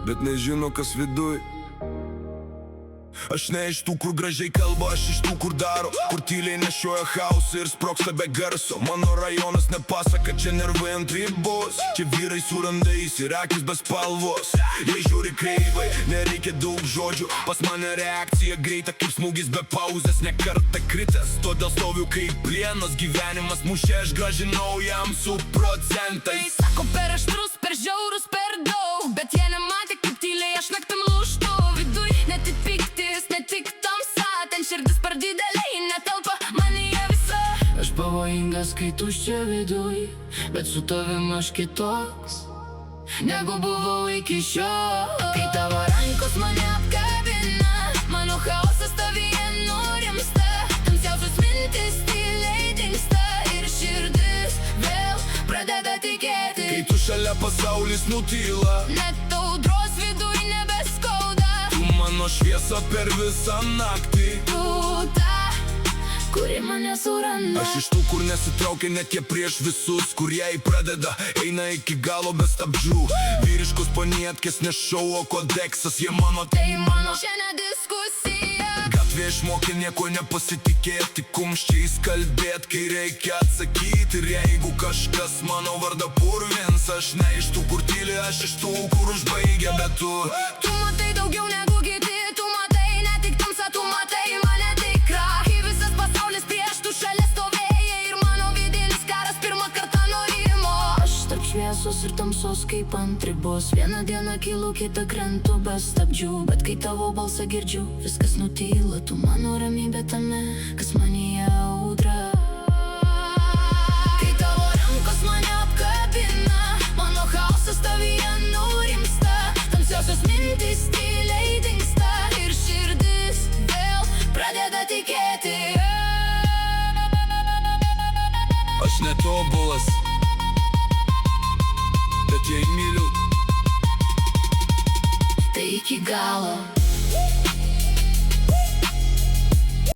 bet nežino kas viduj. Aš ne iš tų, kur gražiai kalba, aš iš tų, kur daro, kur tyliai nešioja chaosą ir sproksta be garso. Mano rajonas nepasaka, čia nervai ant ribos, čia vyrai su randais ir akis be spalvos. Jei žiūri kreivai, nereikia daug žodžių, pas mane reakcija greita kaip smūgis be pauzės. Ne kartą kritęs, todėl stoviu kaip plienas, gyvenimas mušė, aš grąžinau jam su procentais. Sako per aštrus, per žiaurus, per daug, bet jie nematė kaip tyliai aš naktim lūžtu. Viduj ne tik piktis, ne tik tamsa, ten širdis per dideliai netelpa manyje visa. Aš pavojingas, kai tuščia viduj, bet su tavim aš kitoks negu buvau iki šiol. Kai tavo rankos mane apkabina, mano chaosas tavyje nurimsta, tamsiausios mintis tyliai dingsta ir širdis vėl pradeda tikėti. Kai tu šalia pasaulis nutyla, net audros viduj nebeskauda. tu mano šviesa per visą naktį. Tu ta, kuri mane suranda. Aš iš tų, kur nesitraukia net jie prieš visus, kur jai pradeda, eina iki galo be stabdžių. Vyriškos panietkės ne šou, o kodeksas, jie mano. Tai mano šiandien diskusija. Gatvė išmokė nieko nepasitikėti, kumščiais kalbėt, kai reikia atsakyti. Ir jeigu kažkas mano vardą purvins, aš ne iš tų, kur tyli, aš iš tų, kur užbaigia. Bet tu matai daugiau negu kiti, tu matai ne tik tamsą, tu matai mane tikrą. Kai visas pasaulis prieš, tu šalia stovėjai ir mano vidinis karas pirmą kartą nurimo. Aš tarp šviesos ir tamsos kaip ant ribos, vieną dieną kylu, kitą krentu be stabdžių. Bet kai tavo balsą girdžiu, viskas nutyla, tu mano ramybė tame, kas manyje audra. Kai tavo rankos mane apkabina, mano chaosas tavyje nurimsta, tamsiausios mintis tyliai dingsta ir širdis vėl pradeda tikėti. aš netobulas, bet jei myliu, Tai iki galo.